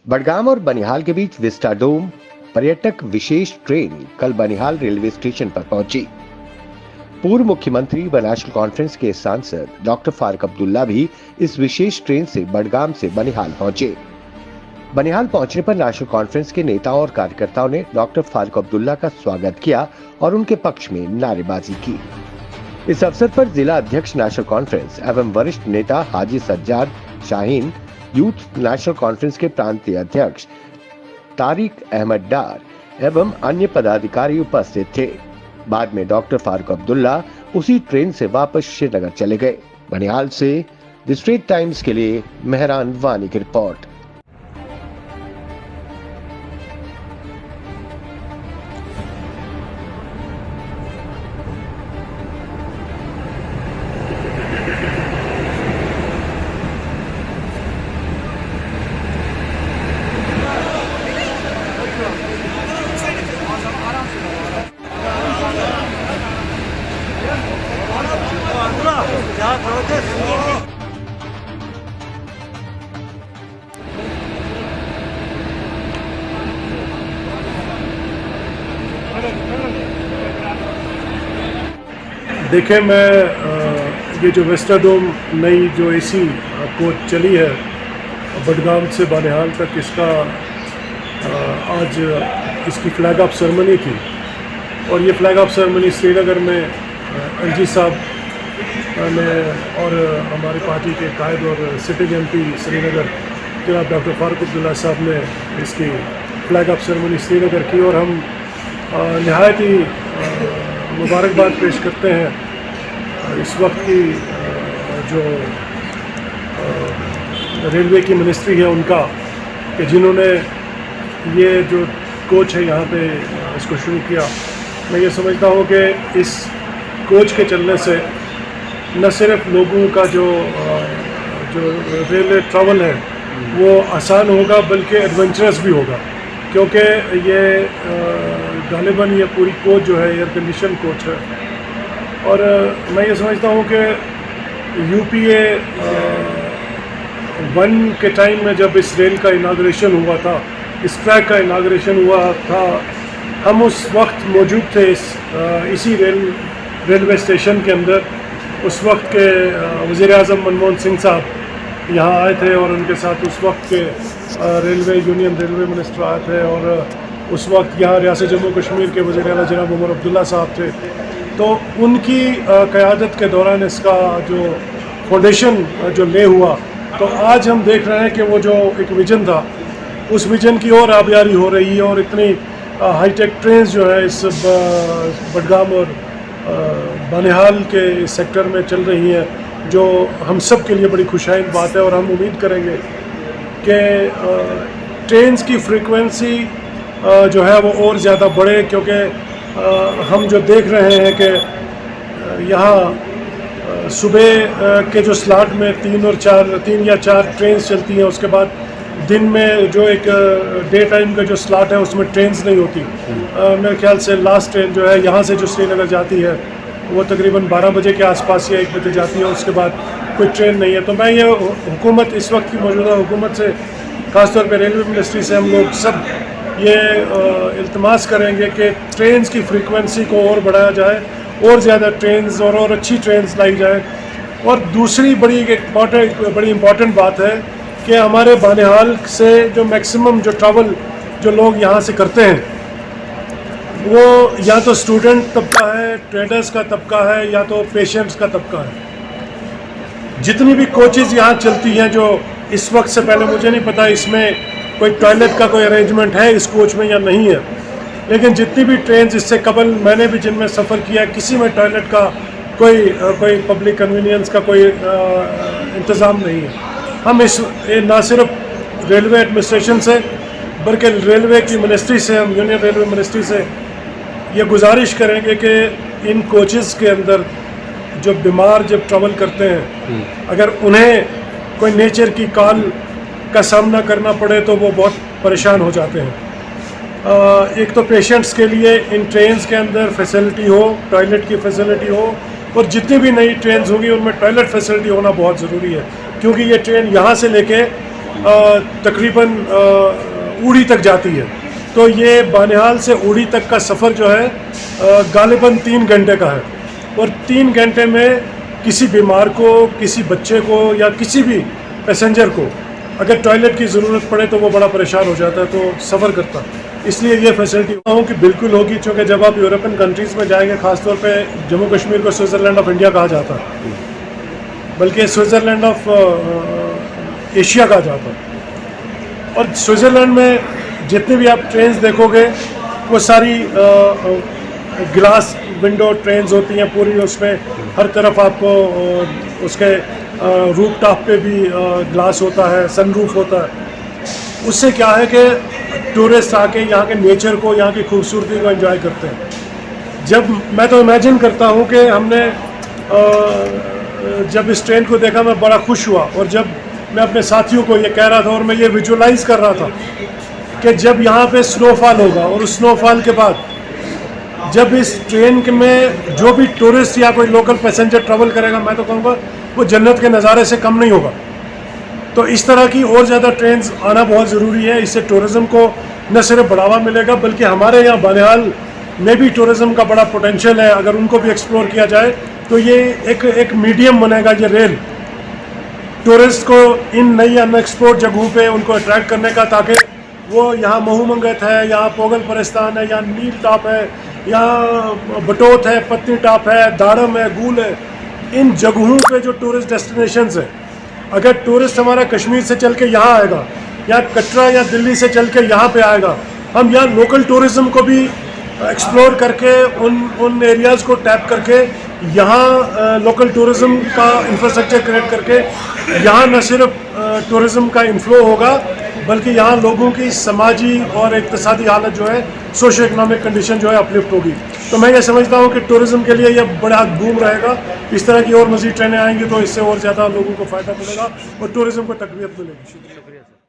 बडगाम और बनिहाल के बीच विस्टाडोम पर्यटक विशेष ट्रेन कल बनिहाल रेलवे स्टेशन पर पहुंची। पूर्व मुख्यमंत्री व नेशनल कॉन्फ्रेंस के सांसद डॉक्टर फारूक अब्दुल्ला भी इस विशेष ट्रेन से बडगाम से बनिहाल पहुंचे। बनिहाल पहुंचने पर नेशनल कॉन्फ्रेंस के नेताओं और कार्यकर्ताओं ने डॉक्टर फारूक अब्दुल्ला का स्वागत किया और उनके पक्ष में नारेबाजी की। इस अवसर पर जिला अध्यक्ष नेशनल कॉन्फ्रेंस एवं वरिष्ठ नेता Haji Sajjad Shaheen, youth national conference के प्रांतीय अध्यक्ष तारिक अहमद डार एवं अन्य पदाधिकारी उपस्थित थे। बाद में डॉक्टर फारूक अब्दुल्ला उसी ट्रेन से वापस श्रीनगर चले गए। बनिहाल से द स्ट्रेट टाइम्स के लिए मेहरान वानी की रिपोर्ट। देखिए, मैं ये जो विस्टाडोम नई जो एसी कोच चली है बडगाम से बनिहाल तक, इसका आज इसकी फ्लैग ऑफ सेरेमनी थी और ये फ्लैग ऑफ सेरेमनी श्रीनगर में एलजी साहब ने और हमारी पार्टी के कायद और सिटिंग एमपी श्रीनगर जनाब डॉक्टर फारूक अब्दुल्ला साहब ने इसकी फ्लैग ऑफ सेरेमनी श्रीनगर की और हम नहायत ही मुबारकबाद पेश करते हैं इस वक्त की जो रेलवे की मिनिस्ट्री है उनका, कि जिन्होंने ये जो कोच है यहाँ पे इसको शुरू किया। मैं ये समझता हूँ कि इस कोच के चलने से न सिर्फ लोगों का जो रेलवे ट्रैवल है वो आसान होगा बल्कि एडवेंचरस भी होगा, क्योंकि ये गालिबन ये पूरी कोच जो है एयर कंडीशन कोच है। और मैं ये समझता हूँ कि यूपीए 1 के टाइम में जब इस रेल का इनाग्रेशन हुआ था, इस ट्रैक का इनाग्रेशन हुआ था, हम उस वक्त मौजूद थे इसी रेलवे स्टेशन के अंदर। उस वक्त के वज़ीर आज़म मनमोहन सिंह साहब यहाँ आए थे और उनके साथ उस वक्त के यूनियन रेलवे मिनिस्टर आए थे और उस वक्त यहाँ रियासत जम्मू कश्मीर के वज़ीर आला जनाब उमर अब्दुल्ला साहब थे। तो उनकी क़यादत के दौरान इसका जो फाउंडेशन जो ले हुआ, तो आज हम देख रहे हैं कि वो जो एक विजन था उस विजन की ओर आबियारी हो रही है और इतनी हाईटेक ट्रेन जो है इस बडगाम और बनिहाल के सेक्टर में चल रही हैं, जो हम सब के लिए बड़ी खुशाइन बात है। और हम उम्मीद करेंगे कि ट्रेन्स की फ्रीक्वेंसी जो है वो और ज़्यादा बढ़े, क्योंकि हम जो देख रहे हैं कि यहाँ सुबह के जो स्लॉट में 3 या 4 ट्रेन्स चलती हैं, उसके बाद दिन में जो एक डे टाइम का जो स्लॉट है उसमें ट्रेन्स नहीं होती। मेरे ख्याल से लास्ट ट्रेन जो है यहाँ से जो श्रीनगर जाती है वो तकरीबन 12 बजे के आसपास या 1 बजे जाती है, उसके बाद कोई ट्रेन नहीं है। तो मैं ये हुकूमत, इस वक्त की मौजूदा हुकूमत से, ख़ासतौर पर रेलवे मिनिस्ट्री से हम लोग सब ये इल्तमास करेंगे कि ट्रेन्स की फ्रीक्वेंसी को और बढ़ाया जाए और ज़्यादा ट्रेन्स और अच्छी ट्रेन्स लाई जाए। और दूसरी बड़ी इम्पॉर्टेंट बात है कि हमारे बनिहाल से जो मैक्सिमम जो ट्रैवल जो लोग यहाँ से करते हैं वो या तो स्टूडेंट तबका है, ट्रेडर्स का तबका है, या तो पेशेंट्स का तबका है। जितनी भी कोचेज़ यहाँ चलती हैं, जो इस वक्त से पहले मुझे नहीं पता इसमें कोई टॉयलेट का कोई अरेंजमेंट है इस कोच में या नहीं है, लेकिन जितनी भी ट्रेन इससे कबल मैंने भी जिनमें सफ़र किया, किसी में टॉयलेट का कोई पब्लिक कन्वीनियंस का कोई इंतज़ाम नहीं है। हम ना सिर्फ रेलवे एडमिनिस्ट्रेशन से बल्कि रेलवे की मिनिस्ट्री से, हम यूनियन रेलवे मिनिस्ट्री से ये गुजारिश करेंगे कि इन कोचेज़ के अंदर जो बीमार जब ट्रैवल करते हैं, अगर उन्हें कोई नेचर की कॉल का सामना करना पड़े तो वो बहुत परेशान हो जाते हैं। एक तो पेशेंट्स के लिए इन ट्रेन्स के अंदर फैसिलिटी हो, टॉयलेट की फैसिलिटी हो, और जितनी भी नई ट्रेन्स होंगी उनमें टॉयलेट फैसिलिटी होना बहुत ज़रूरी है, क्योंकि ये ट्रेन यहाँ से लेके तकरीबन ऊड़ी तक जाती है। तो ये बानिहाल से ऊड़ी तक का सफ़र जो है गालिबन 3 घंटे का है, और 3 घंटे में किसी बीमार को, किसी बच्चे को या किसी भी पैसेंजर को अगर टॉयलेट की ज़रूरत पड़े तो वो बड़ा परेशान हो जाता है, तो सफ़र करता है। इसलिए ये फैसिलिटी हूँ कि बिल्कुल होगी, क्योंकि जब आप यूरोपियन कंट्रीज़ में जाएंगे, ख़ासतौर पे जम्मू कश्मीर को स्विट्ज़रलैंड ऑफ इंडिया कहा जाता है, बल्कि स्विट्ज़रलैंड ऑफ एशिया कहा जाता है। और स्विट्ज़रलैंड में जितनी भी आप ट्रेन्स देखोगे वो सारी ग्लास विंडो ट्रेन्स होती हैं पूरी, उसमें हर तरफ आपको उसके रूफ टॉप पे भी ग्लास होता है, सनरूफ होता है। उससे क्या है कि टूरिस्ट आके यहाँ के नेचर को, यहाँ की खूबसूरती को एंजॉय करते हैं। जब मैं तो इमेजिन करता हूँ कि हमने जब इस ट्रेन को देखा मैं बड़ा खुश हुआ, और जब मैं अपने साथियों को ये कह रहा था और मैं ये विजुलाइज कर रहा था कि जब यहाँ पे स्नोफॉल होगा, और उस स्नोफॉल के बाद जब इस ट्रेन में जो भी टूरिस्ट या कोई लोकल पैसेंजर ट्रैवल करेगा, मैं तो कहूँगा वो जन्नत के नज़ारे से कम नहीं होगा। तो इस तरह की और ज़्यादा ट्रेन्स आना बहुत ज़रूरी है। इससे टूरिज़्म को न सिर्फ बढ़ावा मिलेगा, बल्कि हमारे यहाँ बानिहाल में भी टूरिज़्म का बड़ा पोटेंशियल है। अगर उनको भी एक्सप्लोर किया जाए तो ये एक मीडियम बनेगा, ये रेल टूरिस्ट को इन नई अनएक्सप्लोर्ड जगहों पे उनको अट्रैक्ट करने का, ताकि वो यहाँ महू मंगत है, यहाँ पोगल परिस्तान है, यहाँ नील टॉप है, यहाँ बटोत है, पत्नी टॉप है, दाड़म है, गूल है, इन जगहों पे जो टूरिस्ट डेस्टिनेशंस है, अगर टूरिस्ट हमारा कश्मीर से चल के यहाँ आएगा या कटरा या दिल्ली से चल के यहाँ पे आएगा, हम यहाँ लोकल टूरिज़्म को भी एक्सप्लोर करके उन एरियाज़ को टैप करके यहाँ लोकल टूरिज़्म का इंफ्रास्ट्रक्चर क्रिएट करके यहाँ न सिर्फ टूरिज़्म का इन्फ्लो होगा, बल्कि यहाँ लोगों की समाजी और इक़्तिसादी हालत जो है, सोशो इकनॉमिक कंडीशन जो है अपलिफ्ट होगी। तो मैं ये समझता हूँ कि टूरिज़्म के लिए यह बड़ा बूम रहेगा। इस तरह की और मज़ीद ट्रेनें आएंगी तो इससे और ज़्यादा लोगों को फ़ायदा मिलेगा और टूरिज़्म को तक़वियत मिलेगी। शुक्रिया सर।